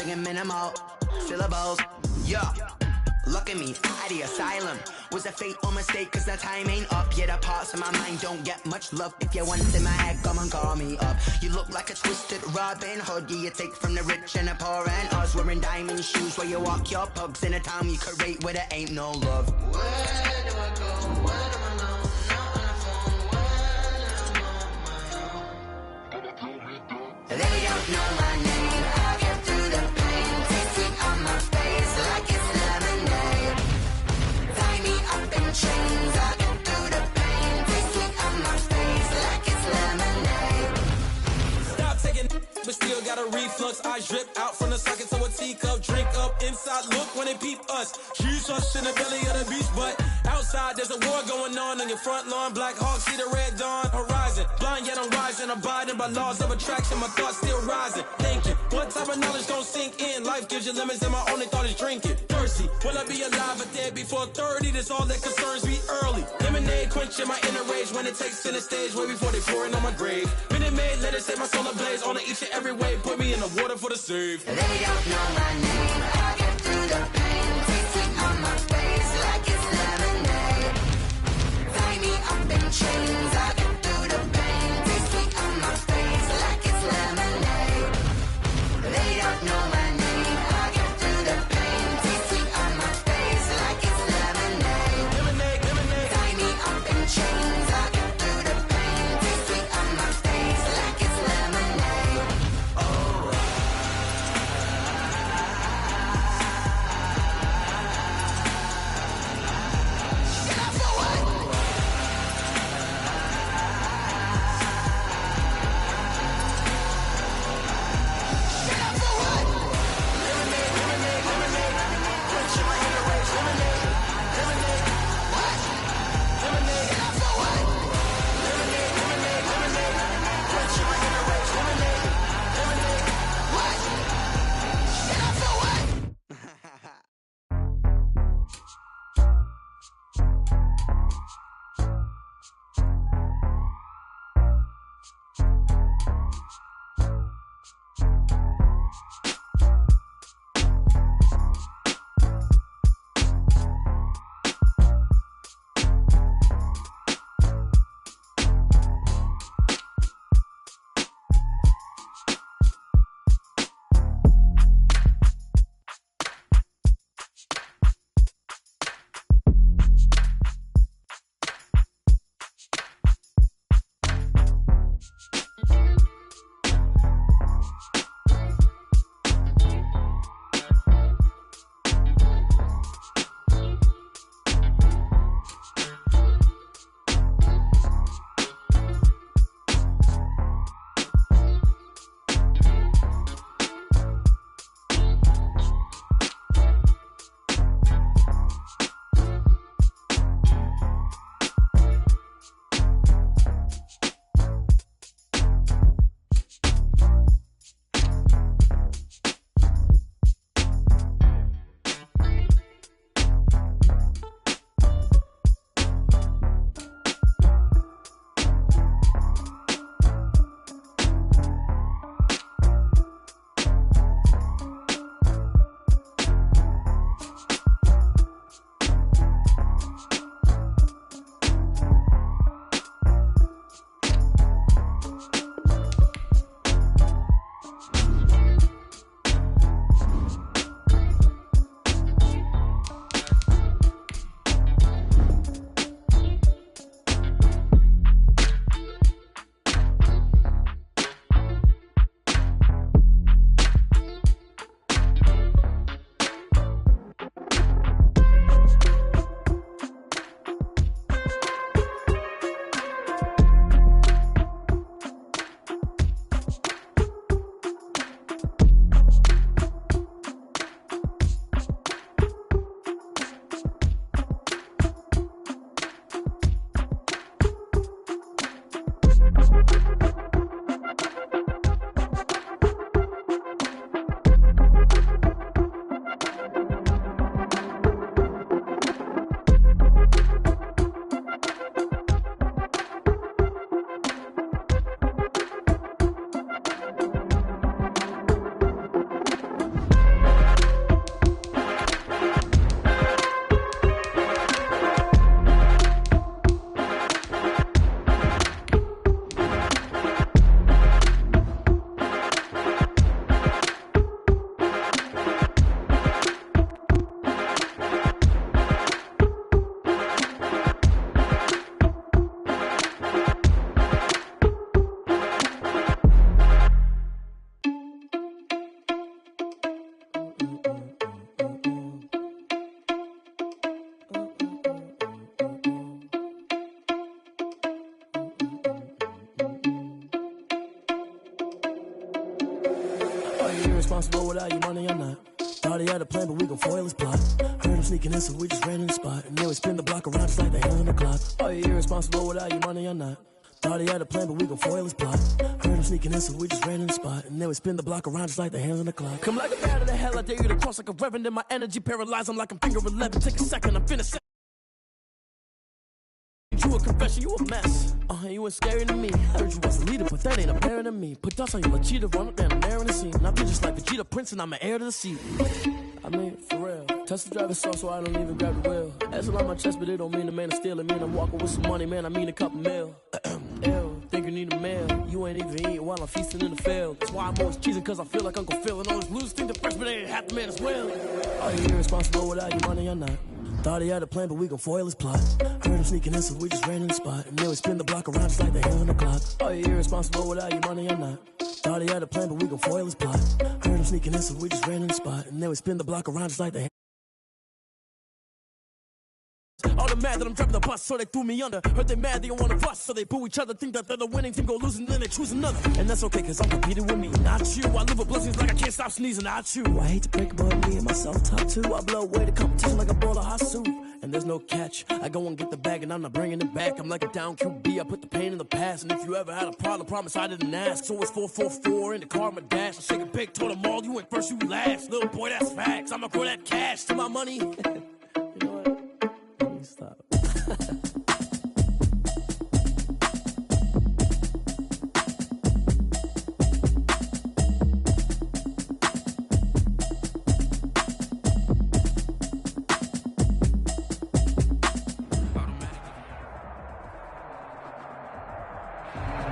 singing minimal syllables. Yeah. Look at me, out the asylum. Was a fate or mistake, cause the time ain't up. Yet the parts of my mind don't get much love. If you want in my head, come and call me up. You look like a twisted Robin Hood. Yeah, you take from the rich and the poor and us. Wearing diamond shoes where you walk your pugs. In a town you could rate where there ain't no love. Where do I go? Where do I know? Not on the phone, when I'm on my own. They don't know my name. I'll get through the pain. Tasting on my face like it's lemonade. Tie me up in chains. I'll get through the pain. Tasting on my face like it's lemonade. Stop taking, but still got a reflux. I drip out from the socket to a teacup. Drink up inside. Look when they peep us. She's us in the belly of the beach, but outside there's a war going on your front lawn. Black Hawk see the red dawn horizon. Blind yet I'm rising, abiding by laws of attraction. My thoughts still rising. Thinking, what type of knowledge don't sink in? Life gives you limits, and my only thought is drinking. Thirsty, will I be alive or dead before 30? That's all that concerns me early. Lemonade quenching my inner rage when it takes center stage, way before they pour it on my grave. Minute Maid, let it set my soul ablaze. On each and every way, put me in the water for the save. They don't know my name. I get through the pain. Tasting on my face like it's lemonade. Tie me up in chains. I get through the pain. Tasting on my face like it's lemonade. They don't know my name. I get through the pain. Tasting on my face like it's lemonade. Lemonade, lemonade. Tie me up in chains. I get through the pain. Tasting on my face like it's lemonade. Oh. Get up for what? irresponsible without your money or not. Thought he had a plan, but we gon' foil his plot. Heard him sneaking in, so we just ran in the spot. And then we spin the block around just like the hand on the clock. Are you irresponsible without your money or not? Thought he had a plan, but we gon' foil his plot. Heard him sneaking in, so we just ran in the spot. And then we spin the block around just like the hands on the clock. Come like a bat of the hell, I dare you to cross like a reverend. And my energy paralyzed, I'm like I'm finger 11. Take a second, I'm finna say you a confession, you a mess. You ain't scary to me. Heard you was a leader, but that ain't apparent to me. Put dust on you like cheetah, run up down the air in the scene. And I feel just like Vegeta Prince, and I'm an heir to the seat. I mean, for real. Tesla driver sauce, so I don't even grab the wheel. That's on my chest, but it don't mean the man is stealing. Mean I'm walking with some money, man. I mean a couple mil. Ew, think you need a meal. You ain't even eating while I'm feasting in the field. That's why I'm always cheesing, cause I feel like Uncle Phil. And all those losers think the freshman ain't half the man as well. Are you irresponsible without your money or not? Thought he had a plan, but we gon' foil his plot. Heard him sneaking in, so we just ran in the spot. And then we spin the block around just like the hand on the clock. Are you irresponsible without your money or not? Thought he had a plan, but we gon' foil his plot. Heard him sneaking in, so we just ran in the spot. And then we spin the block around just like the hand. All the mad that I'm driving the bus, so they threw me under. Heard they mad, they don't wanna bust, so they boo each other. Think that they're the winning team, go losing, then they choose another. And that's okay, cause I'm competing with me, not you. I live with blessings like I can't stop sneezing, not you. I hate to break it, but me and myself top two. I blow away the competition like a bowl of hot soup. And there's no catch, I go and get the bag and I'm not bringing it back. I'm like a down QB, I put the pain in the past. And if you ever had a problem, promise I didn't ask. So it's 4-4-4 in the car, my dash. I shake a big, told them all, you went first, you last. Little boy, that's facts, I'ma grow that cash to my money. You know what? Let me stop.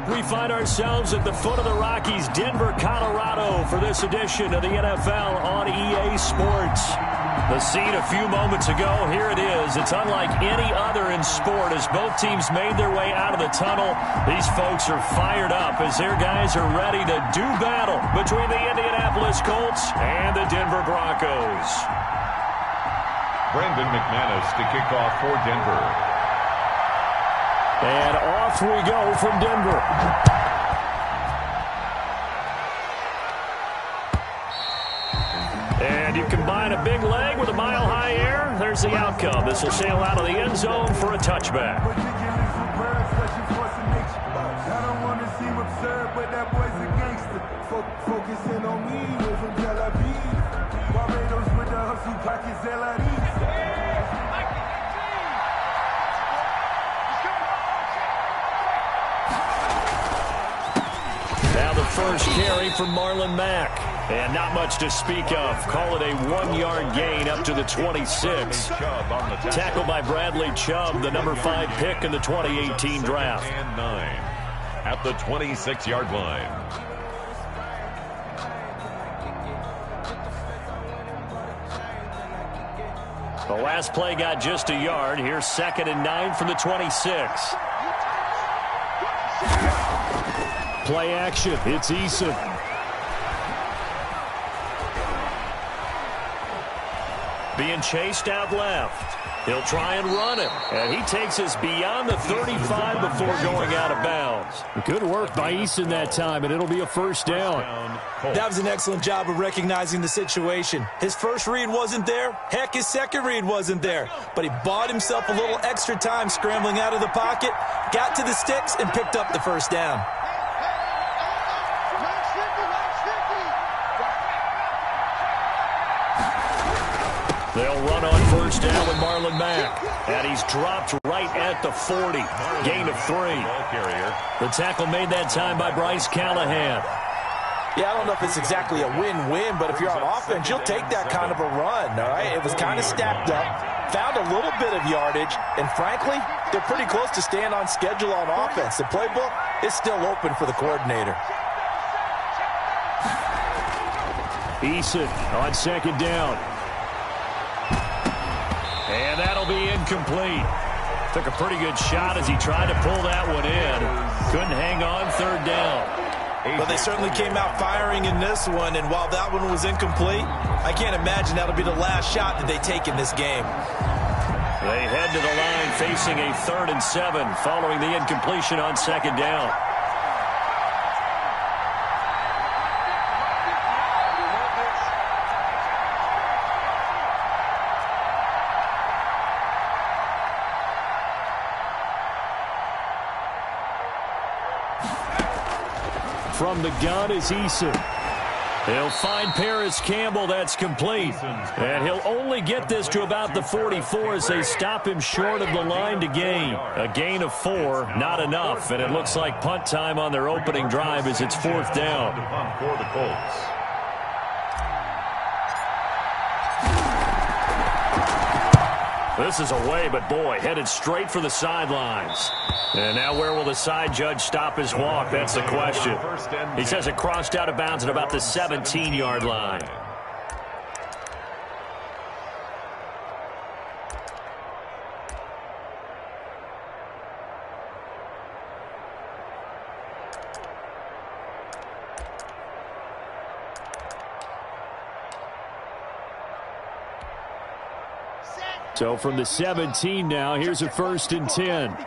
We find ourselves at the foot of the Rockies, Denver, Colorado, for this edition of the NFL on EA Sports. The scene a few moments ago, here it is. It's unlike any other in sport as both teams made their way out of the tunnel. These folks are fired up as their guys are ready to do battle between the Indianapolis Colts and the Denver Broncos. Brandon McManus to kick off for Denver. And off we go from Denver. And you combine a big leg with a mile-high air. There's the outcome. This will sail out of the end zone for a touchback. I don't want to seem absurd, but that boy's a gangster. Focusing on me, we're from Tel Aviv. Barbados with the hustle, pockets Now the first carry from Marlon Mack. And not much to speak of. Call it a 1-yard gain up to the 26. Tackled by Bradley Chubb, the number 5 pick in the 2018 draft. And 9 at the 26-yard line. The last play got just a yard. Here's 2nd and 9 from the 26. Play action. It's Eason. Being chased out left. He'll try and run it. And he takes us beyond the 35 before going out of bounds. Good work by Eason that time, and it'll be a first down. That was an excellent job of recognizing the situation. His first read wasn't there. Heck, his second read wasn't there. But he bought himself a little extra time scrambling out of the pocket, got to the sticks, and picked up the first down. They'll run on first down with Marlon Mack. And he's dropped right at the 40. Gain of 3. The tackle made that time by Bryce Callahan. Yeah, I don't know if it's exactly a win-win, but if you're on offense, you'll take that kind of a run, all right? It was kind of stacked up, found a little bit of yardage, and frankly, they're pretty close to staying on schedule on offense. The playbook is still open for the coordinator. Eason on 2nd down. And that'll be incomplete. Took a pretty good shot as he tried to pull that one in. Couldn't hang on 3rd down. Well, they certainly came out firing in this one, and while that one was incomplete, I can't imagine that'll be the last shot that they take in this game. They head to the line facing a 3rd and 7 following the incompletion on 2nd down. from the gun is Eason. He'll find Paris Campbell. That's complete. And he'll only get this to about the 44 as they stop him short of the line to gain. A gain of 4, not enough. And it looks like punt time on their opening drive as it's 4th down. For the Colts. This is away, but boy, headed straight for the sidelines. And now where will the side judge stop his walk? That's the question. He says it crossed out of bounds at about the 17-yard line. So from the 17 now, here's a 1st and 10.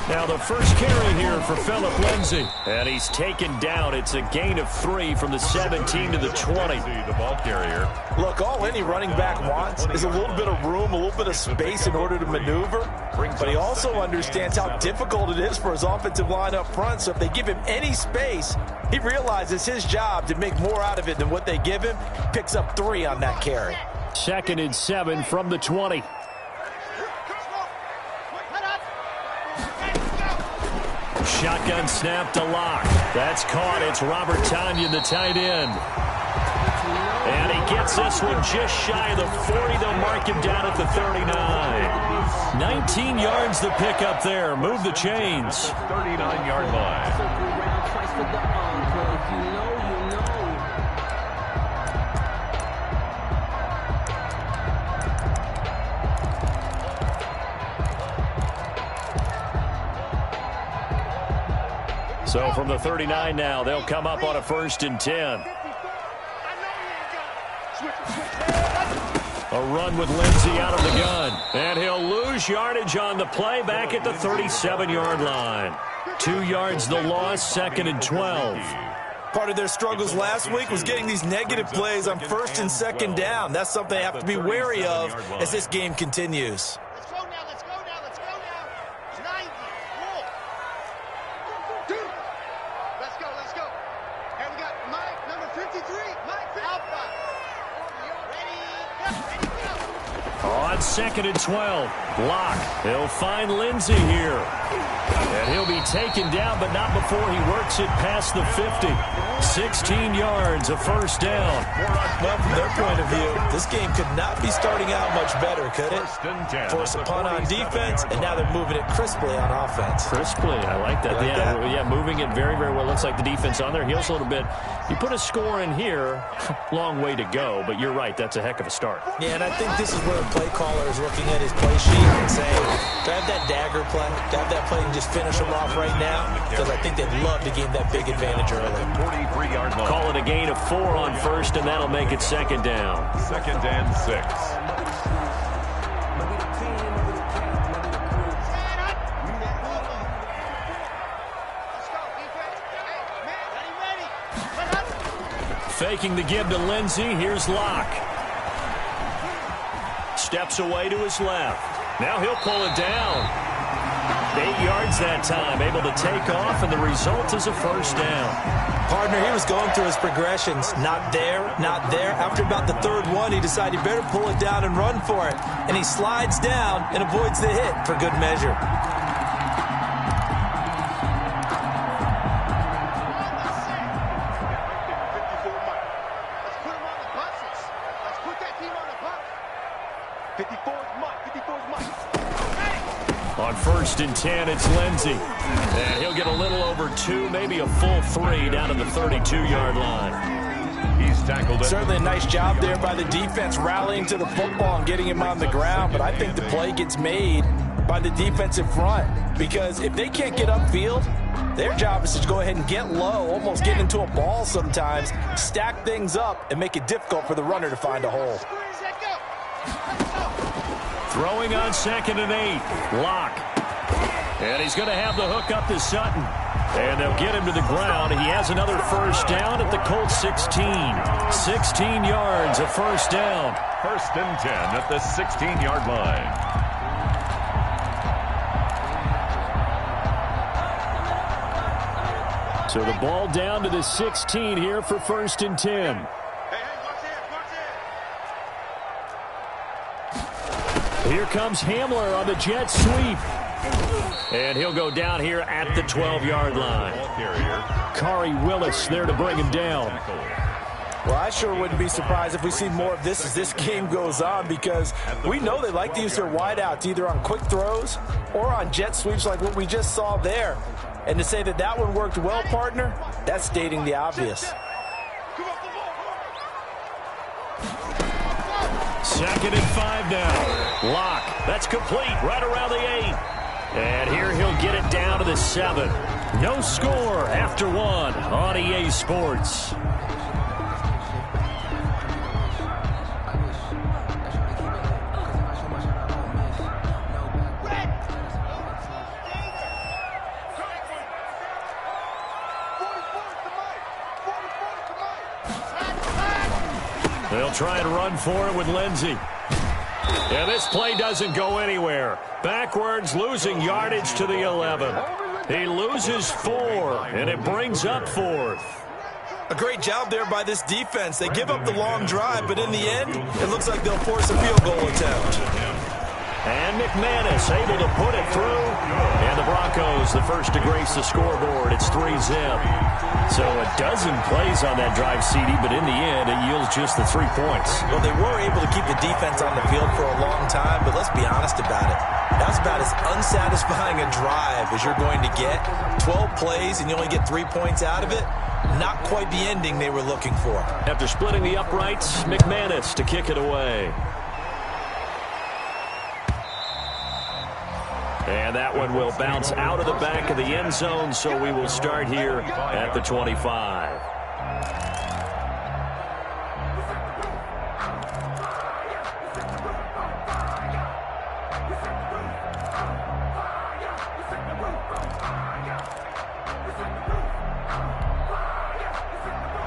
Now the first carry here for Phillip Lindsay. And he's taken down. It's a gain of 3 from the 17 to the 20. The ball carrier. Look, all any running back wants is a little bit of room, a little bit of space in order to maneuver. But he also understands how difficult it is for his offensive line up front. So if they give him any space, he realizes his job to make more out of it than what they give him. Picks up 3 on that carry. 2nd and 7 from the 20. Shotgun snap to Locke. That's caught. It's Robert Tonyan, the tight end. And he gets this one just shy of the 40. They'll mark him down at the 39. 19 yards the pick up there. Move the chains. 39-yard line. So from the 39 now, they'll come up on a 1st and 10. A run with Lindsay out of the gun. And he'll lose yardage on the play back at the 37-yard line. 2 yards the loss, 2nd and 12. Part of their struggles last week was getting these negative plays on 1st and 2nd down. That's something they have to be wary of as this game continues. On 2nd and 12, Locke. He'll find Lindsay here. And he'll be taken down, but not before he works it past the 50. 16 yards, a 1st down. Well, from their point of view, this game could not be starting out much better, could it? Force a punt on defense, and now they're moving it crisply on offense. Crisply, I like that. Yeah, moving it very, very well. Looks like the defense on their heels a little bit. You put a score in here, long way to go, but you're right, that's a heck of a start. Yeah, and I think this is where the play caller is looking at his play sheet and saying, do I have that dagger play? Do I have that play and just finish them off right now? Because I think they'd love to gain that big advantage early. 43-yard line. Call it a gain of 4 on 1st, and that'll make it 2nd down. 2nd and 6. Faking the give to Lindsay. Here's Locke. Steps away to his left. Now he'll pull it down. 8 yards that time. Able to take off, and the result is a 1st down. Partner, he was going through his progressions. Not there, not there. After about the 3rd one, he decided he better pull it down and run for it. And he slides down and avoids the hit for good measure. On 1st and 10, it's Lindsay. And he'll get a little over 2, maybe a full 3 down to the 32-yard line. He's tackled it. Certainly a nice job there by the defense rallying to the football and getting him on the ground. But I think the play gets made by the defensive front. Because if they can't get upfield, their job is to go ahead and get low, almost get into a ball sometimes, stack things up, and make it difficult for the runner to find a hole. Throwing on 2nd and 8. Locke. And he's going to have the hook up to Sutton. And they'll get him to the ground. He has another 1st down at the Colts 16. 16 yards, a 1st down. 1st and 10 at the 16-yard line. So the ball down to the 16 here for 1st and 10. Here comes Hamler on the jet sweep. And he'll go down here at the 12-yard line. Khari Willis there to bring him down. Well, I sure wouldn't be surprised if we see more of this as this game goes on, because we know they like to use their wideouts either on quick throws or on jet sweeps like what we just saw there. And to say that that one worked well, partner, that's stating the obvious. 2nd and 5 now. Lock. That's complete right around the 8. And here he'll get it down to the 7. No score after 1 on EA Sports. They'll try and run for it with Lindsey. Yeah, this play doesn't go anywhere. Backwards, losing yardage to the 11. He loses 4, and it brings up 4th. A great job there by this defense. They give up the long drive, but in the end, it looks like they'll force a field goal attempt. And McManus able to put it through. And the Broncos, the first to grace the scoreboard. It's 3-zip. So a dozen plays on that drive, CD, but in the end, it yields just the 3 points. Well, they were able to keep the defense on the field for a long time, but let's be honest about it. That's about as unsatisfying a drive as you're going to get. 12 plays and you only get 3 points out of it. Not quite the ending they were looking for. After splitting the uprights, McManus to kick it away. And that one will bounce out of the back of the end zone, so we will start here at the 25.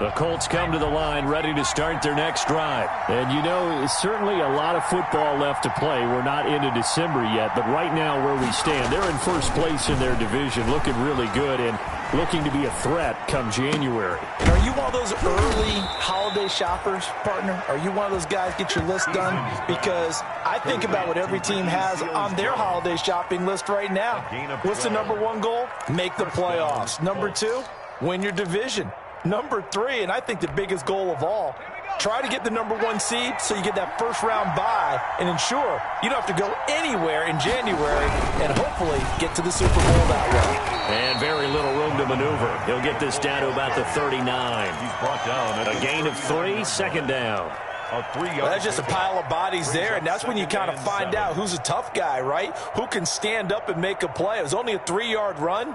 The Colts come to the line ready to start their next drive. And, you know, certainly a lot of football left to play. We're not into December yet, but right now where we stand, they're in first place in their division, looking really good and looking to be a threat come January. And are you one of those early holiday shoppers, partner? Are you one of those guys get your list done? Because I think about what every team has on their holiday shopping list right now. What's the number 1 goal? Make the playoffs. Number 2, win your division. Number 3, and I think the biggest goal of all, try to get the number 1 seed so you get that first-round bye and ensure you don't have to go anywhere in January and hopefully get to the Super Bowl that way. And very little room to maneuver. He'll get this down to about the 39. He's brought down. A gain of 3, 2nd down. Well, that's just a pile of bodies there, and that's when you kind of find out who's a tough guy, right? Who can stand up and make a play. It was only a 3-yard run.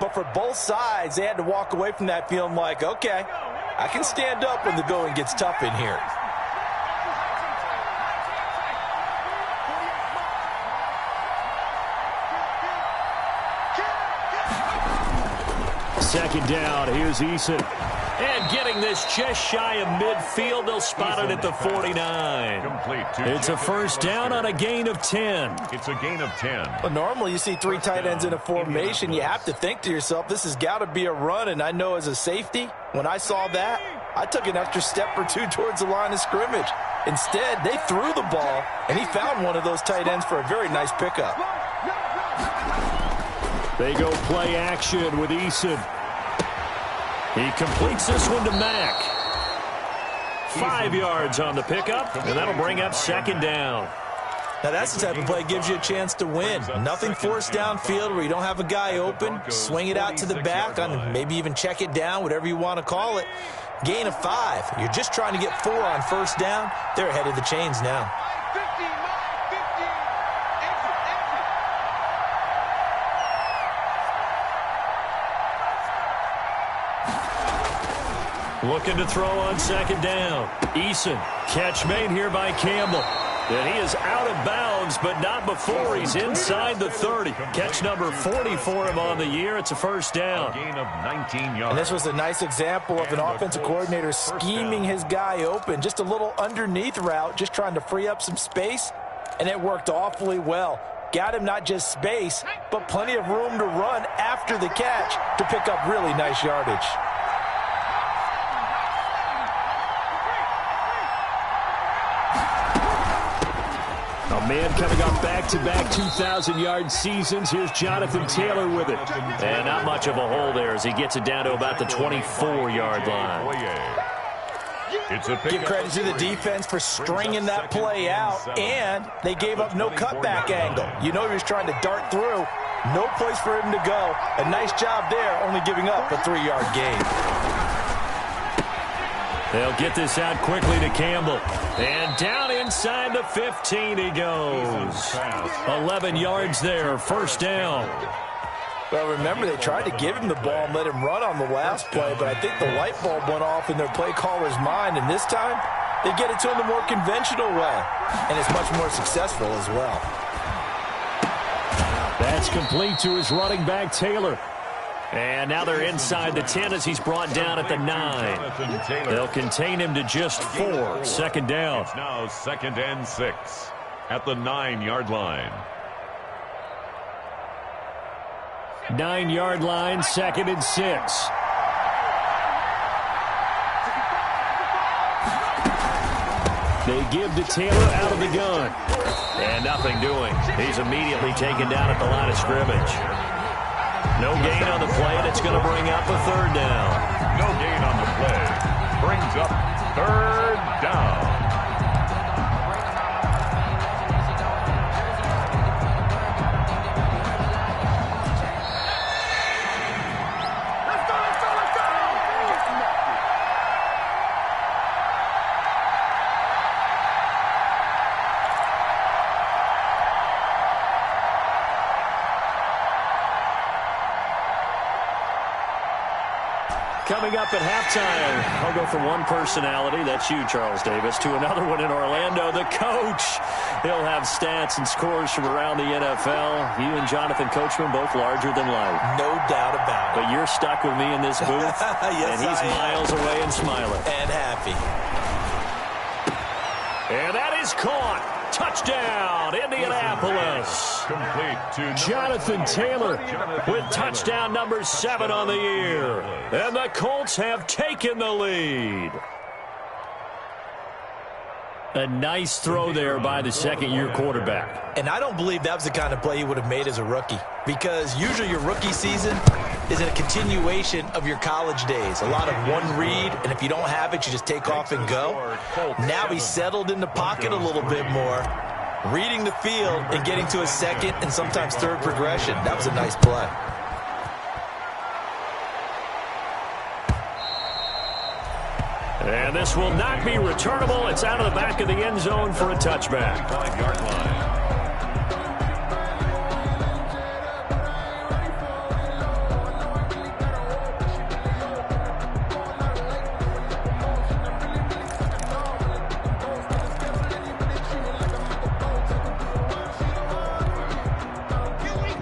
But for both sides, they had to walk away from that feeling like, okay, I can stand up when the going gets tough in here. Second down, here's Eason. And getting this just shy of midfield, they'll spot it at the 49. Complete. It's a first down on a gain of 10. It's a gain of 10. Well, normally you see 3 tight ends in a formation. You have to think to yourself, this has got to be a run. And I know as a safety, when I saw that, I took an extra step or 2 towards the line of scrimmage. Instead, they threw the ball, and he found one of those tight ends for a very nice pickup. They go play action with Eason. He completes this one to Mack. 5 yards on the pickup, and that'll bring up 2nd down. Now, that's the type of play that gives you a chance to win. Nothing forced downfield where you don't have a guy open. Swing it out to the back, on maybe even check it down, whatever you want to call it. Gain of 5. You're just trying to get 4 on first down. They're ahead of the chains now. Looking to throw on 2nd down. Eason, catch made here by Campbell. And he is out of bounds, but not before he's inside the 30. Catch number 40 for him on the year. It's a first down. A gain of 19 yards. And this was a nice example of an offensive coordinator scheming his guy open. Just a little underneath route, just trying to free up some space, and it worked awfully well. got him not just space, but plenty of room to run after the catch to pick up really nice yardage. A man coming off back-to-back 2,000-yard seasons. Here's Jonathan Taylor with it. And not much of a hole there as he gets it down to about the 24-yard line. Give credit to the defense for stringing that play out, and they gave up no cutback angle. You know he was trying to dart through. No place for him to go. A nice job there, only giving up a 3-yard gain. They'll get this out quickly to Campbell. And down inside the 15 he goes. 11 yards there, first down. Well, remember, they tried to give him the ball and let him run on the last play, but I think the light bulb went off in their play caller's mind, and this time they get it to him the more conventional way, and it's much more successful as well. That's complete to his running back, Taylor. And now they're inside the 10 as he's brought down at the 9. They'll contain him to just 4. Second down. It's now 2nd and 6 at the 9-yard line. 9-yard line, 2nd and 6. They give to Taylor out of the gun. And nothing doing. He's immediately taken down at the line of scrimmage. No gain on the play, and it's going to bring up a 3rd down. No gain on the play. Brings up 3rd down. Coming up at halftime, I'll go from one personality, that's you, Charles Davis, to another one in Orlando, the coach. He'll have stats and scores from around the NFL. You and Jonathan Coachman, both larger than life. No doubt about it. But you're stuck with me in this booth, yes, and he's miles away and smiling. And happy. And that is caught. Touchdown, Indianapolis. Complete to Jonathan Taylor with touchdown number 7 on the year. And the Colts have taken the lead. A nice throw there by the second-year quarterback. And I don't believe that was the kind of play he would have made as a rookie, because usually your rookie season is a continuation of your college days. A lot of one read, and if you don't have it, you just take off and go. Now he's settled in the pocket a little bit more, reading the field and getting to a second and sometimes third progression. That was a nice play. And this will not be returnable. It's out of the back of the end zone for a touchback. 5-yard line.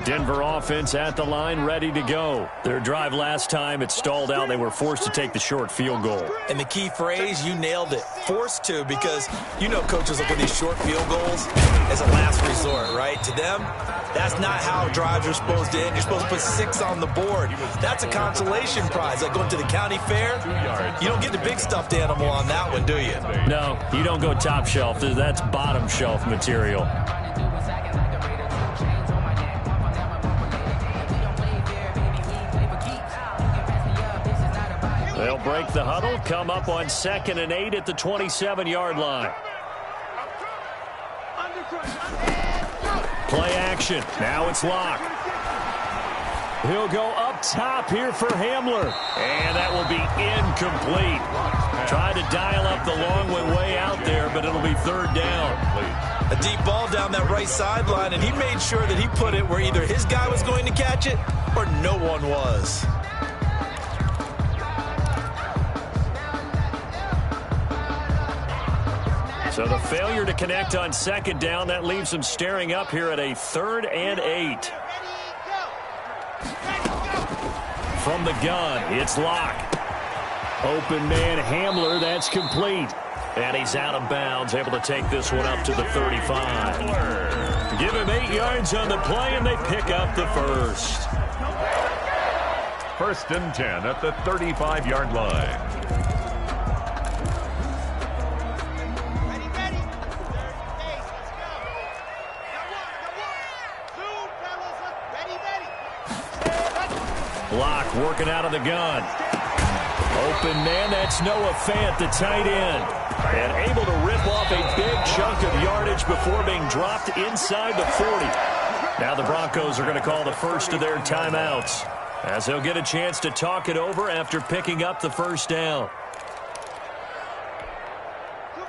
Denver offense at the line, ready to go. Their drive last time, it stalled out. They were forced to take the short field goal. And the key phrase, you nailed it, forced to, because you know coaches look at these short field goals as a last resort, right? To them, that's not how drives are supposed to end. You're supposed to put 6 on the board. That's a consolation prize. Like going to the county fair, you don't get the big stuffed animal on that one, do you? No, you don't go top shelf. That's bottom shelf material. They'll break the huddle, come up on 2nd and 8 at the 27-yard line. Play action. Now it's Locke. He'll go up top here for Hamler. And that will be incomplete. Tried to dial up the long one way out there, but it'll be 3rd down. A deep ball down that right sideline, and he made sure that he put it where either his guy was going to catch it or no one was. So the failure to connect on 2nd down, that leaves them staring up here at a 3rd and 8. From the gun, it's Locke. Open man Hamler, that's complete. And he's out of bounds, able to take this one up to the 35. Give him 8 yards on the play, and they pick up the first. 1st and 10 at the 35-yard line. Locke working out of the gun. Open man, that's Noah Fant, the tight end. And able to rip off a big chunk of yardage before being dropped inside the 40. Now the Broncos are going to call the first of their timeouts, as they'll get a chance to talk it over after picking up the first down.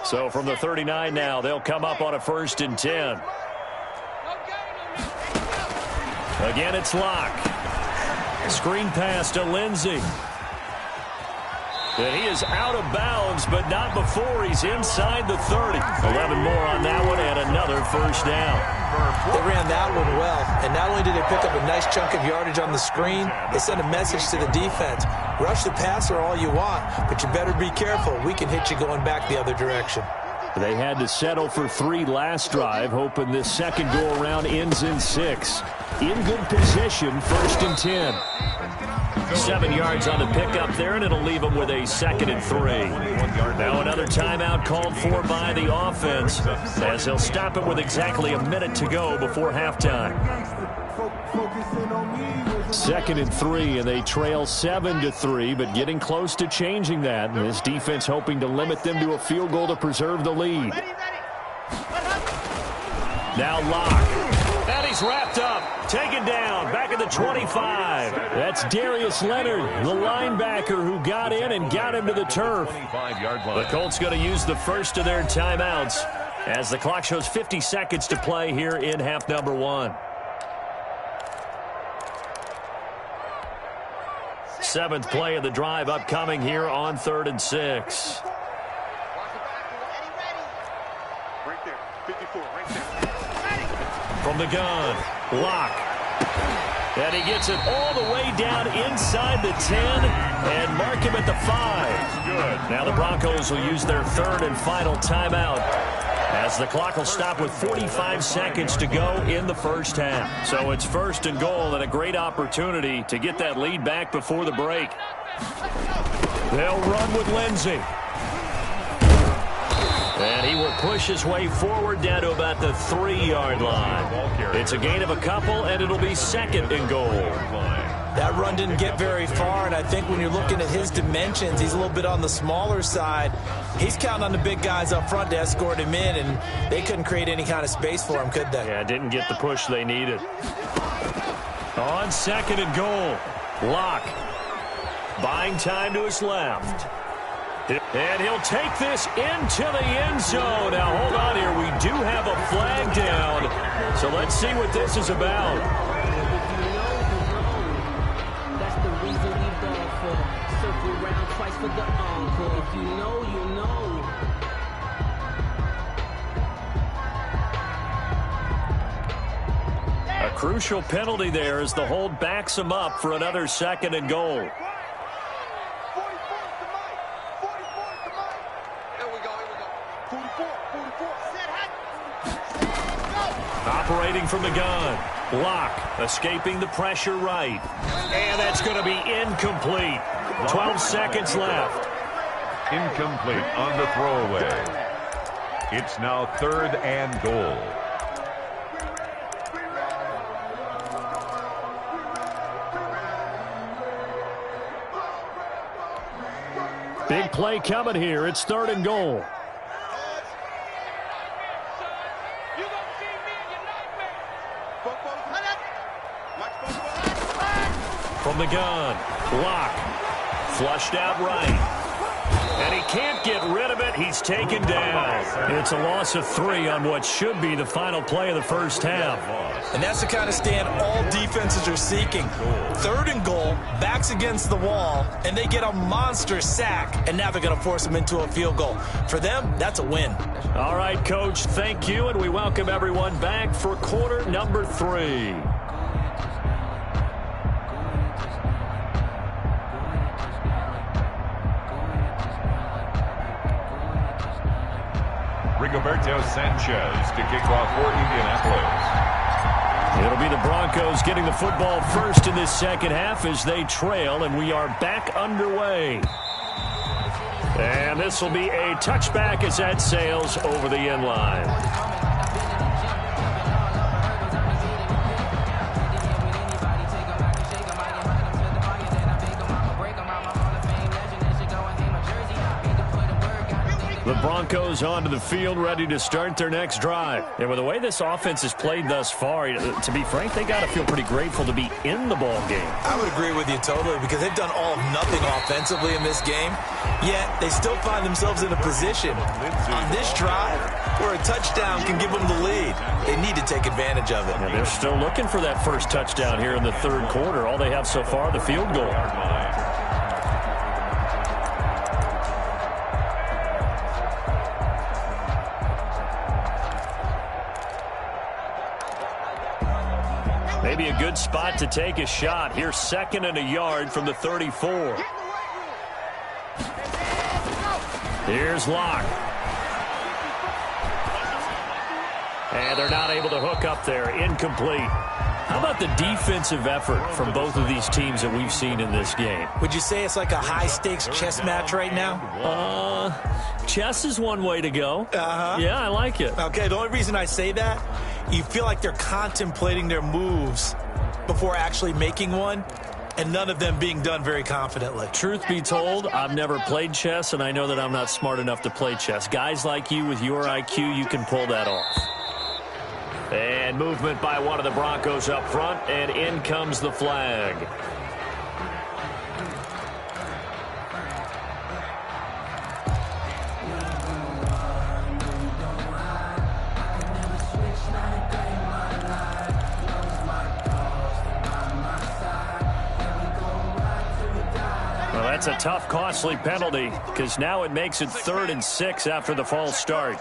So from the 39 now, they'll come up on a 1st and 10. Again, it's Locke. Screen pass to Lindsey. And he is out of bounds, but not before he's inside the 30. 11 more on that one, and another first down. They ran that one well, and not only did they pick up a nice chunk of yardage on the screen, they sent a message to the defense. Rush the passer all you want, but you better be careful. We can hit you going back the other direction. They had to settle for 3 last drive, hoping this second go-around ends in 6. In good position, 1st and 10. 7 yards on the pickup there, and it'll leave them with a 2nd and 3. Now another timeout called for by the offense, as they'll stop it with exactly a minute to go before halftime. 2nd and 3, and they trail 7-3, but getting close to changing that. And this defense hoping to limit them to a field goal to preserve the lead. Now Locke. And he's wrapped up. Taken down. Back at the 25. That's Darius Leonard, the linebacker who got in and got him to the turf. The Colts going to use the first of their timeouts as the clock shows 50 seconds to play here in half number 1. 7th play of the drive upcoming here on 3rd and 6. Right there, 54, right there. From the gun, Locke. And he gets it all the way down inside the 10 and mark him at the 5. Good. Now the Broncos will use their 3rd and final timeout, as the clock will stop with 45 seconds to go in the first half. So it's 1st and goal, and a great opportunity to get that lead back before the break. They'll run with Lindsey. And he will push his way forward down to about the 3-yard line. It's a gain of a couple, and it'll be 2nd and goal. That run didn't get very far, and I think when you're looking at his dimensions, he's a little bit on the smaller side. He's counting on the big guys up front to escort him in, and they couldn't create any kind of space for him, could they? Yeah, didn't get the push they needed. On 2nd and goal, Locke buying time to his left. And he'll take this into the end zone. Now, hold on here. We do have a flag down. So let's see what this is about. That's the reason we ball for. Circle around twice for the encore. If you know, you know. A crucial penalty there as the hold backs him up for another 2nd and goal. Operating from the gun. Locke escaping the pressure right. And that's going to be incomplete. 12 seconds left. Incomplete on the throwaway. It's now 3rd and goal. Big play coming here. It's 3rd and goal. From the gun, Locke flushed out right. And he can't get rid of it. He's taken down. It's a loss of 3 on what should be the final play of the first half. And that's the kind of stand all defenses are seeking. 3rd and goal, backs against the wall, and they get a monster sack. And now they're going to force them into a field goal. For them, that's a win. All right, Coach, thank you. And we welcome everyone back for quarter number 3. Rigoberto Sanchez to kick off for Indianapolis. It'll be the Broncos getting the football first in this second half as they trail, and we are back underway. And this will be a touchback as that sails over the end line. The Broncos onto the field, ready to start their next drive. And with the way this offense has played thus far, to be frank, they got to feel pretty grateful to be in the ball game. I would agree with you totally because they've done all of nothing offensively in this game, yet they still find themselves in a position on this drive where a touchdown can give them the lead. They need to take advantage of it. And they're still looking for that first touchdown here in the third quarter. All they have so far, the field goal. Maybe a good spot to take a shot. Here's 2nd and a yard from the 34. Here's Locke. And they're not able to hook up there. Incomplete. How about the defensive effort from both of these teams that we've seen in this game? Would you say it's like a high-stakes chess match right now? Chess is one way to go. Yeah, I like it. Okay, the only reason I say that, you feel like they're contemplating their moves before actually making one, and none of them being done very confidently. Truth be told, I've never played chess, and I know that I'm not smart enough to play chess. Guys like you with your IQ, you can pull that off. And movement by one of the Broncos up front, and in comes the flag. Well, that's a tough, costly penalty because now it makes it 3rd and 6 after the false start.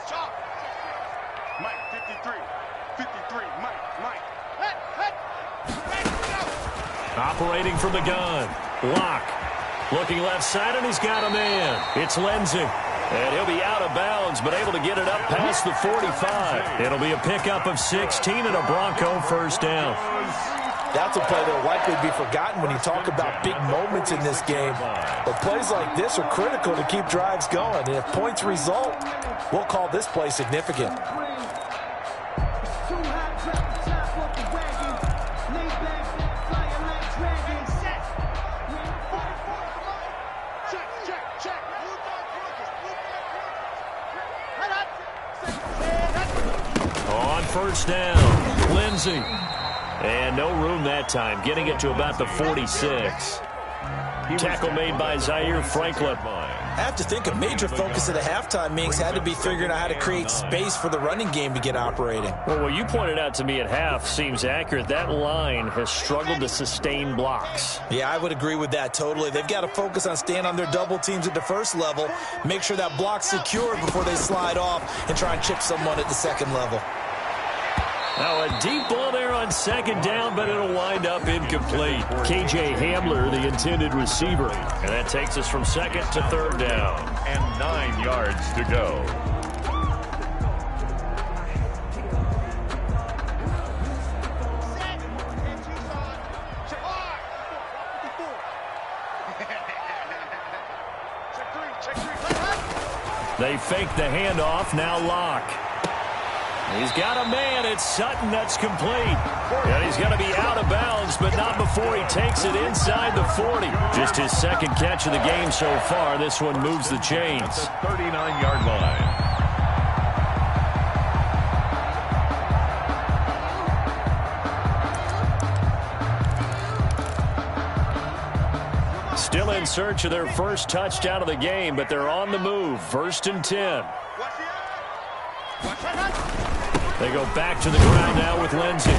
Operating from the gun. Locke. Looking left side, and he's got a man. It's Lindsey. And he'll be out of bounds, but able to get it up past the 45. It'll be a pickup of 16 and a Bronco first down. That's a play that will likely be forgotten when you talk about big moments in this game. But plays like this are critical to keep drives going. And if points result, we'll call this play significant. On first down, Lindsey. And no room that time, getting it to about the 46. Tackle made by Zaire Franklin. I have to think a major focus of the halftime meetings had to be figuring out how to create space for the running game to get operating. Well, what you pointed out to me at half seems accurate. That line has struggled to sustain blocks. Yeah, I would agree with that totally. They've got to focus on staying on their double teams at the first level, make sure that block's secured before they slide off and try and chip someone at the second level. Now a deep ball there on 2nd down, but it'll wind up incomplete. KJ Hamler, the intended receiver. And that takes us from 2nd to 3rd down. And 9 yards to go. They fake the handoff, now Locke. He's got a man. It's Sutton. That's complete. And he's going to be out of bounds, but not before he takes it inside the 40. Just his 2nd catch of the game so far. This one moves the chains. At the 39-yard line. Still in search of their first touchdown of the game, but they're on the move. 1st and 10. They go back to the ground now with Lindsey.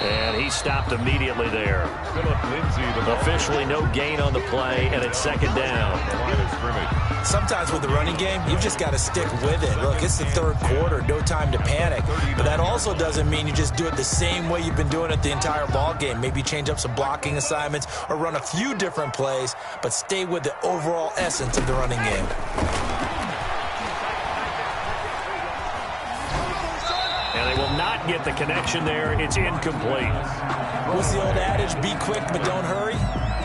And he stopped immediately there. Officially no gain on the play, and it's 2nd down. Sometimes with the running game, you've just got to stick with it. Look, it's the 3rd quarter, no time to panic. But that also doesn't mean you just do it the same way you've been doing it the entire ball game. Maybe change up some blocking assignments or run a few different plays, but stay with the overall essence of the running game. And they will not get the connection there. It's incomplete. What's the old adage? Be quick, but don't hurry.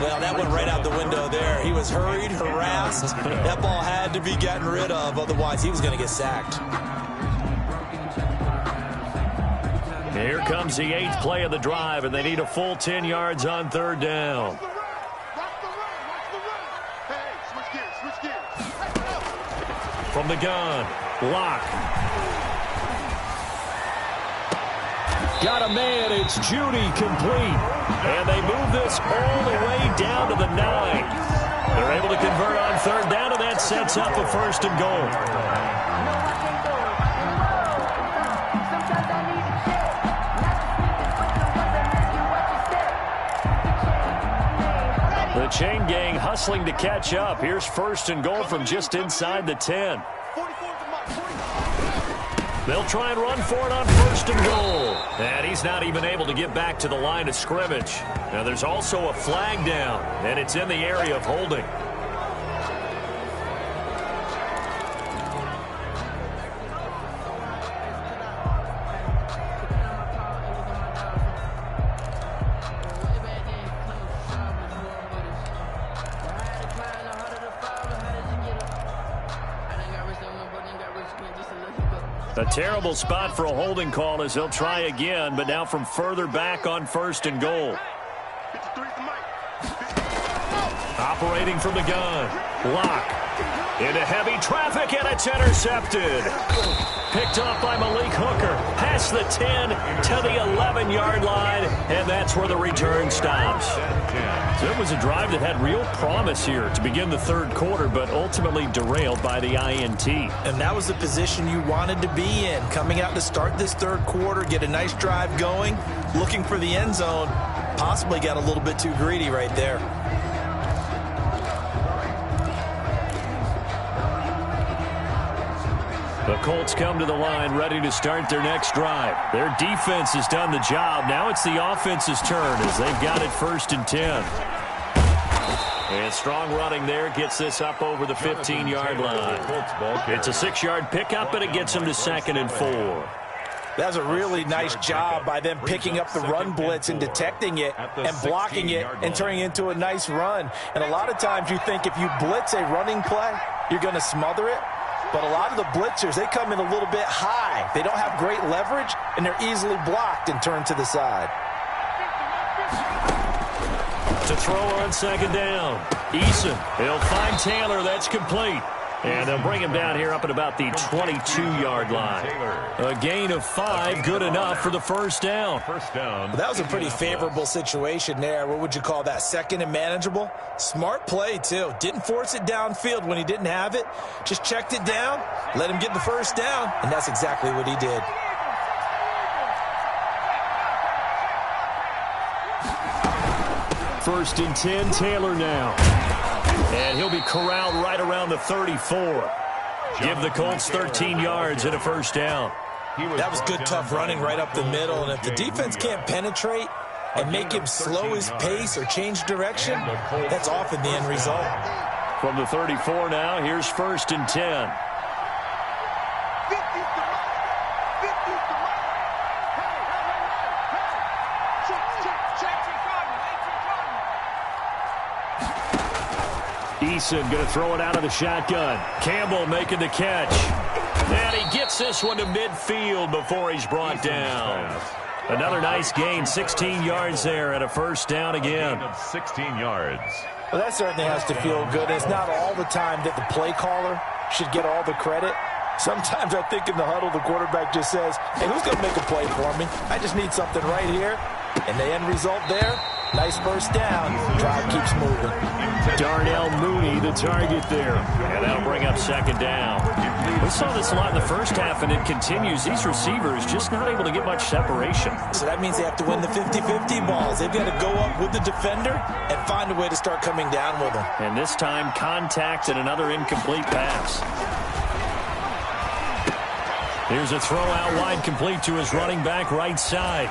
Well, that went right out the window there. He was hurried, harassed. That ball had to be gotten rid of. Otherwise, he was going to get sacked. Here comes the 8th play of the drive, and they need a full 10 yards on 3rd down. From the gun, Locke. Got a man, it's Judy, complete. And they move this all the way down to the 9. They're able to convert on 3rd down, and that sets up a 1st and goal. The chain gang hustling to catch up. Here's 1st and goal from just inside the 10. They'll try and run for it on 1st and goal. And he's not even able to get back to the line of scrimmage. Now there's also a flag down, and it's in the area of holding. A terrible spot for a holding call as they'll try again, but now from further back on 1st and goal. Operating from the gun. Locke into heavy traffic, and it's intercepted. Picked off by Malik Hooker. Past the 10 to the 11-yard line, and that's where the return stops. So it was a drive that had real promise here to begin the 3rd quarter, but ultimately derailed by the INT. And that was the position you wanted to be in. Coming out to start this 3rd quarter, get a nice drive going, looking for the end zone. Possibly got a little bit too greedy right there. The Colts come to the line ready to start their next drive. Their defense has done the job. Now it's the offense's turn as they've got it 1st and 10. And strong running there gets this up over the 15-yard line. It's a 6-yard pickup, and it gets them to 2nd and 4. That was a really nice job by them picking up the run blitz and detecting it and blocking it and turning it into a nice run. And a lot of times you think if you blitz a running play, you're going to smother it. But a lot of the blitzers, they come in a little bit high. They don't have great leverage, and they're easily blocked and turned to the side. To throw on 2nd down. Eason, he'll find Taylor. That's complete. And they'll bring him down here up at about the 22-yard line. A gain of 5, good enough for the 1st down. Well, that was a pretty favorable situation there. What would you call that? 2nd and manageable? Smart play, too. Didn't force it downfield when he didn't have it. Just checked it down, let him get the 1st down, and that's exactly what he did. First and 10, Taylor now. And he'll be corralled right around the 34. Give the Colts 13 yards and a 1st down. That was good, tough running right up the middle. And if the defense can't penetrate and make him slow his pace or change direction, that's often the end result. From the 34 now, here's 1st and 10. Eason going to throw it out of the shotgun. Campbell making the catch. And he gets this one to midfield before he's brought down. Another nice gain, 16 yards there and a 1st down again. 16 yards. Well, that certainly has to feel good. It's not all the time that the play caller should get all the credit. Sometimes I think in the huddle, the quarterback just says, hey, who's going to make a play for me? I just need something right here. And the end result there, nice 1st down. Drive keeps moving. Darnell Mooney, the target there. And that'll bring up 2nd down. We saw this a lot in the first half, and it continues. These receivers just not able to get much separation. So that means they have to win the 50-50 balls. They've got to go up with the defender and find a way to start coming down with them. And this time, contact and another incomplete pass. Here's a throw out wide, complete to his running back right side.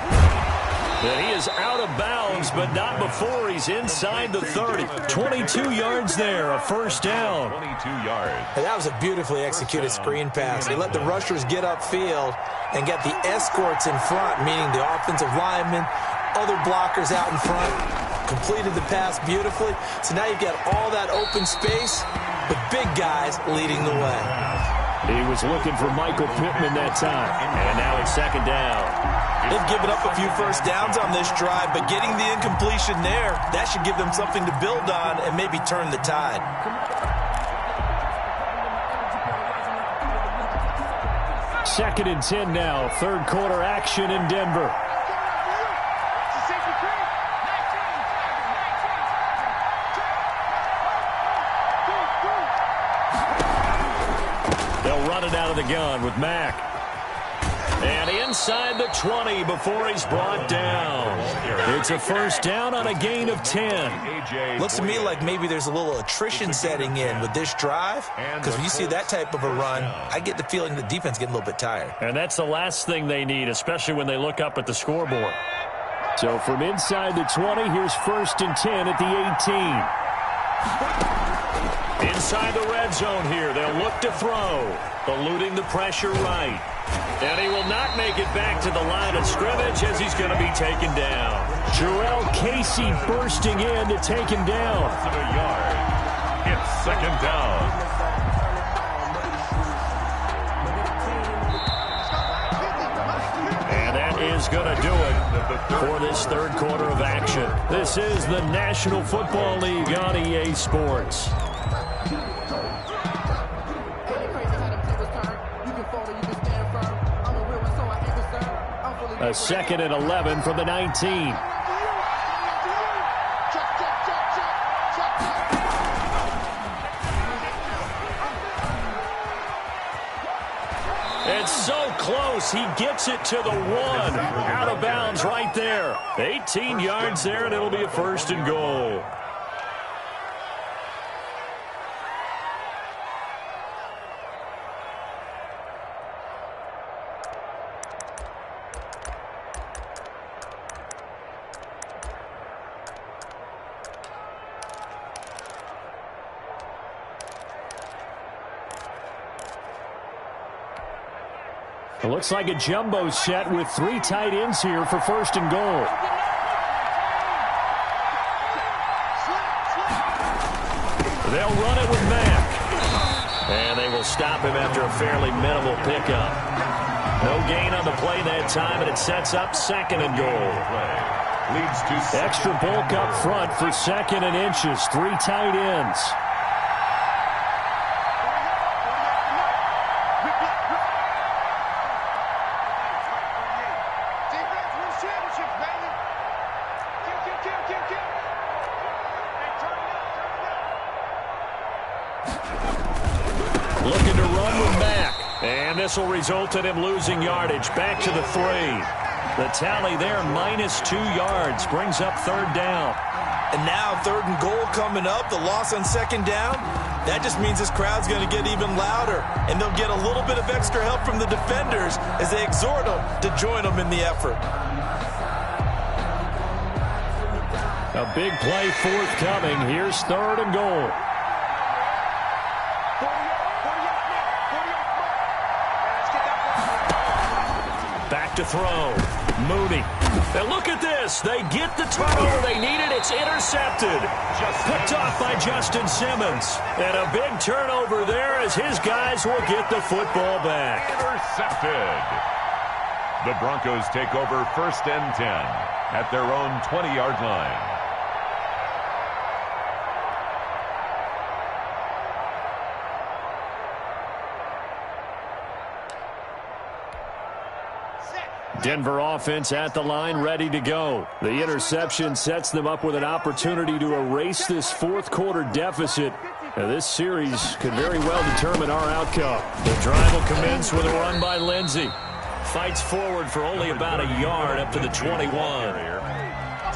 And he is out of bounds, but not before he's inside the 30. 22 yards there, a first down. 22 yards. And that was a beautifully executed screen pass. They let the rushers get upfield and get the escorts in front, meaning the offensive linemen, other blockers out in front. Completed the pass beautifully. So now you've got all that open space, with big guys leading the way. He was looking for Michael Pittman that time. And now it's second down. They've given up a few first downs on this drive, but getting the incompletion there, that should give them something to build on and maybe turn the tide. Second and 10 now. Third quarter action in Denver. They'll run it out of the gun with Mack. And inside the 20 before he's brought down. It's a first down on a gain of 10. Looks to me like maybe there's a little attrition setting in with this drive, because when you see that type of a run, I get the feeling the defense getting a little bit tired. And that's the last thing they need, especially when they look up at the scoreboard. So from inside the 20, here's first and 10 at the 18. Inside the red zone here, they'll look to throw, eluding the pressure right. And he will not make it back to the line of scrimmage as he's going to be taken down. Jarrell Casey bursting in to take him down. It's second down. And that is going to do it for this third quarter of action. This is the National Football League on EA Sports. A second and 11 from the 19. It's so close. He gets it to the 1. Out of bounds right there. 18 yards there, and it'll be a first and goal. It looks like a jumbo set with 3 tight ends here for first and goal. They'll run it with Mack. And they will stop him after a fairly minimal pickup. No gain on the play that time, and it sets up second and goal. Extra bulk up front for second and inches. 3 tight ends. Looking to run with Mack. And this will result in him losing yardage. Back to the 3. The tally there, -2 yards. Brings up third down. And now third and goal coming up. The loss on second down. That just means this crowd's going to get even louder. And they'll get a little bit of extra help from the defenders as they exhort them to join them in the effort. A big play forthcoming. Here's third and goal. Back to throw. Mooney. And look at this. They get the turnover they needed. It's intercepted. Picked off by Justin Simmons. And a big turnover there as his guys will get the football back. Intercepted. The Broncos take over first and 10 at their own 20-yard line. Denver offense at the line, ready to go. The interception sets them up with an opportunity to erase this fourth quarter deficit. Now, this series could very well determine our outcome. The drive will commence with a run by Lindsey. Fights forward for only about a yard up to the 21.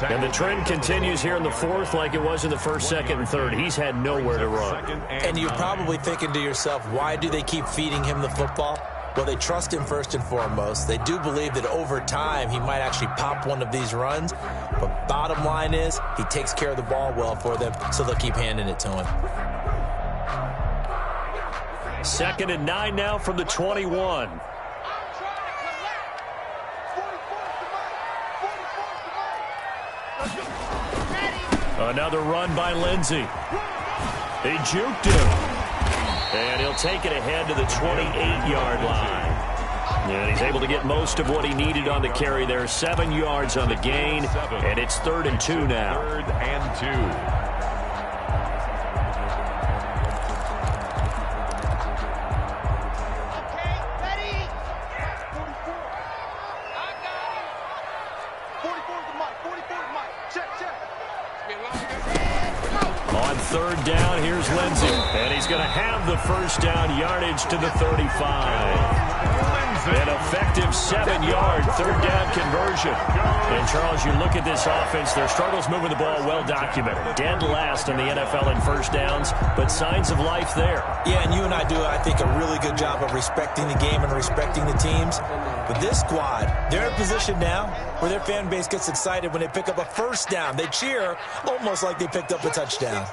And the trend continues here in the fourth like it was in the first, second, and third. He's had nowhere to run. And you're probably thinking to yourself, why do they keep feeding him the football? Well, they trust him first and foremost. They do believe that over time he might actually pop one of these runs. But bottom line is he takes care of the ball well for them, so they'll keep handing it to him. 2nd and 9 now from the 21. Another run by Lindsey. He juked him. And he'll take it ahead to the 28-yard line. And he's able to get most of what he needed on the carry there. 7 yards on the gain. And it's 3rd and 2 now. 3rd and 2. On 3rd down, here's Lindsey. And he's going to have the first down yardage to the 35. An effective 7-yard 3rd down conversion. And, Charles, you look at this offense, their struggles moving the ball well documented. Dead last in the NFL in first downs, but signs of life there. Yeah, and you and I do, I think, a really good job of respecting the game and respecting the teams. But this squad, they're in a position now where their fan base gets excited when they pick up a first down. They cheer almost like they picked up a touchdown.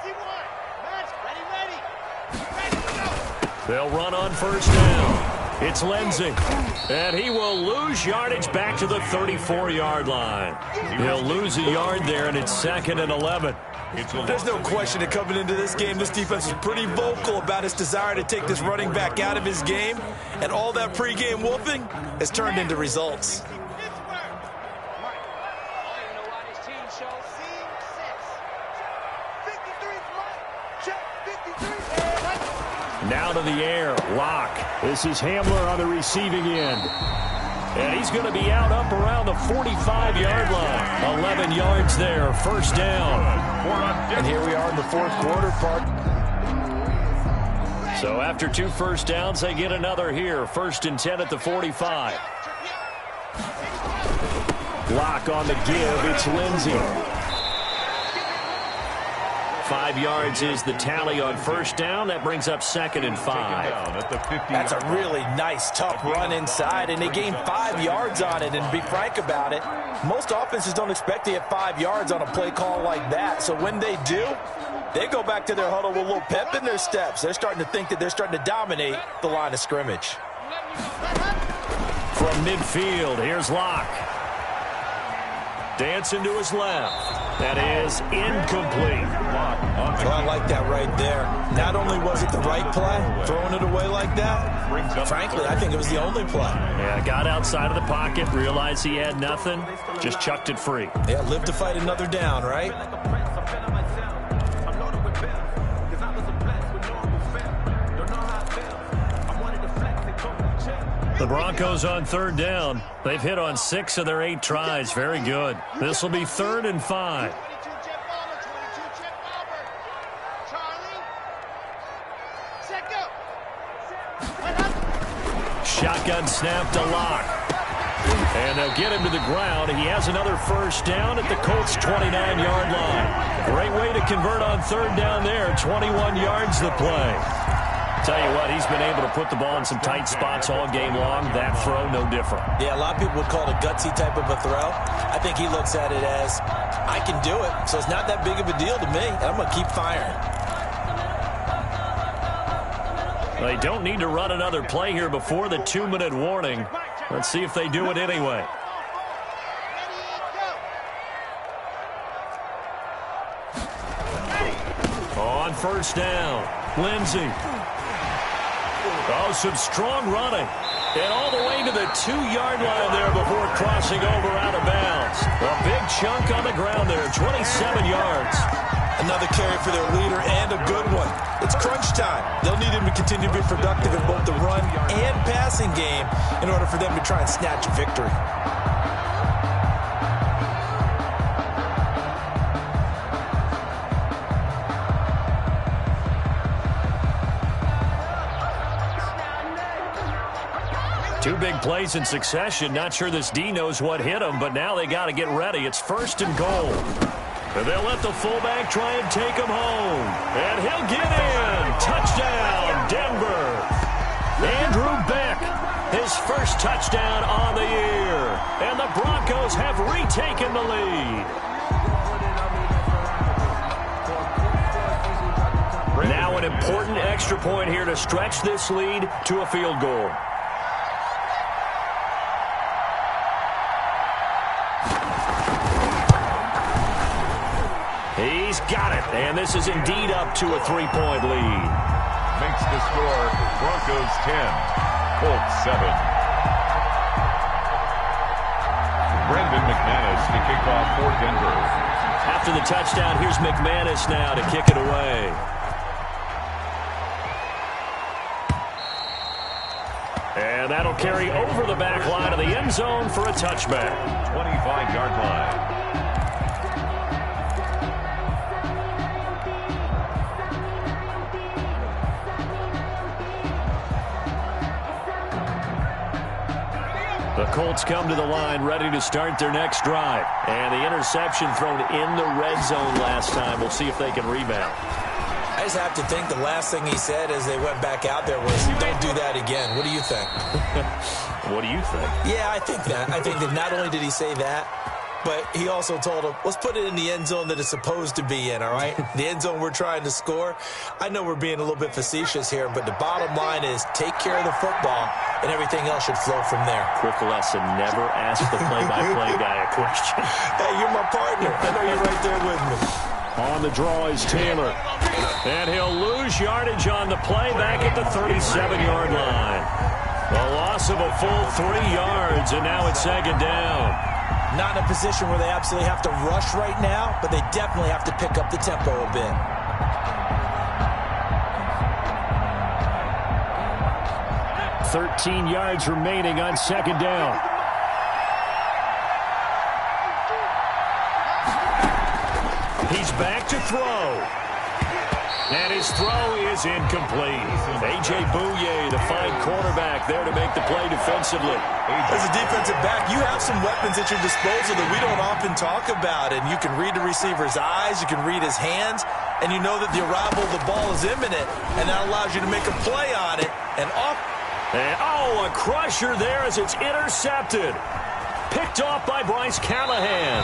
They'll run on first down. It's Lindsey, and he will lose yardage back to the 34-yard line. He'll lose a yard there, and it's 2nd and 11. There's no question that coming into this game, this defense was pretty vocal about its desire to take this running back out of his game, and all that pregame wolfing has turned into results. Now to the air, Locke. This is Hamler on the receiving end. And he's going to be out up around the 45-yard line. 11 yards there, first down. And here we are in the 4th quarter part. So after 2 first downs, they get another here. 1st and 10 at the 45. Locke on the give, it's Lindsey. 5 yards is the tally on first down. That brings up 2nd and 5. That's a really nice, tough run inside, and they gained 5 yards on it. And to be frank about it, most offenses don't expect to get 5 yards on a play call like that. So when they do, they go back to their huddle with a little pep in their steps. They're starting to think that they're starting to dominate the line of scrimmage. From midfield, here's Locke. Dancing to his left. That is incomplete. Well, I like that right there. Not only was it the right play, throwing it away like that, frankly, I think it was the only play. Yeah, got outside of the pocket, realized he had nothing, just chucked it free. Yeah, live to fight another down, right? The Broncos on 3rd down. They've hit on 6 of their 8 tries. Very good. This will be 3rd and 5. Shotgun snap to Locke. And they'll get him to the ground. He has another first down at the Colts' 29-yard line. Great way to convert on 3rd down there. 21 yards the play. Tell you what, he's been able to put the ball in some tight spots all game long. That throw, no different. Yeah, a lot of people would call it a gutsy type of a throw. I think he looks at it as, I can do it, so it's not that big of a deal to me, and I'm going to keep firing. They don't need to run another play here before the 2-minute warning. Let's see if they do it anyway. On first down, Lindsey. Oh, some strong running. And all the way to the 2-yard line there before crossing over out of bounds. A big chunk on the ground there, 27 yards. Another carry for their leader and a good one. It's crunch time. They'll need him to continue to be productive in both the run and passing game in order for them to try and snatch a victory. Two big plays in succession. Not sure this D knows what hit him, but now they got to get ready. It's 1st and goal. And they'll let the fullback try and take him home. And he'll get in. Touchdown, Denver. Andrew Beck first touchdown on the year. And the Broncos have retaken the lead. Now an important extra point here to stretch this lead to a field goal. He's got it, and this is indeed up to a 3-point lead. Makes the score Broncos 10, Colts 7. Brendan McManus to kick off for Denver. After the touchdown, here's McManus now to kick it away. And that'll carry over the back line of the end zone for a touchback. 25-yard line. The Colts come to the line ready to start their next drive. And the interception thrown in the red zone last time. We'll see if they can rebound. I just have to think the last thing he said as they went back out there was, don't do that again. What do you think? What do you think? Yeah, I think that. I think that not only did he say that, but he also told him, let's put it in the end zone that it's supposed to be in, all right? The end zone we're trying to score. I know we're being a little bit facetious here, but the bottom line is take care of the football, and everything else should flow from there. Quick lesson, never ask the play-by-play guy a question. Hey, you're my partner. I know you're right there with me. On the draw is Taylor. And he'll lose yardage on the play back at the 37-yard line. A loss of a full 3 yards, and now it's second down. Not in a position where they absolutely have to rush right now, but they definitely have to pick up the tempo a bit. $13 yards remaining on second down. He's back to throw. And his throw is incomplete. A.J. Bouye, the fine quarterback, there to make the play defensively. As a defensive back, you have some weapons at your disposal that we don't often talk about. And you can read the receiver's eyes, you can read his hands, and you know that the arrival of the ball is imminent, and that allows you to make a play on it. And off. And, oh, a crusher there as it's intercepted. Picked off by Bryce Callahan.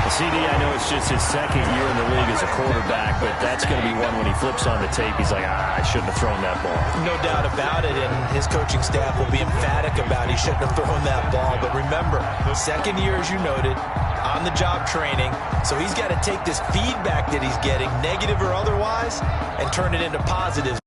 CD, I know it's just his second year in the league as a quarterback, but that's going to be one when he flips on the tape. He's like, I shouldn't have thrown that ball. No doubt about it, and his coaching staff will be emphatic about he shouldn't have thrown that ball. But remember, second year, as you noted, on-the-job training, so he's got to take this feedback that he's getting, negative or otherwise, and turn it into positives.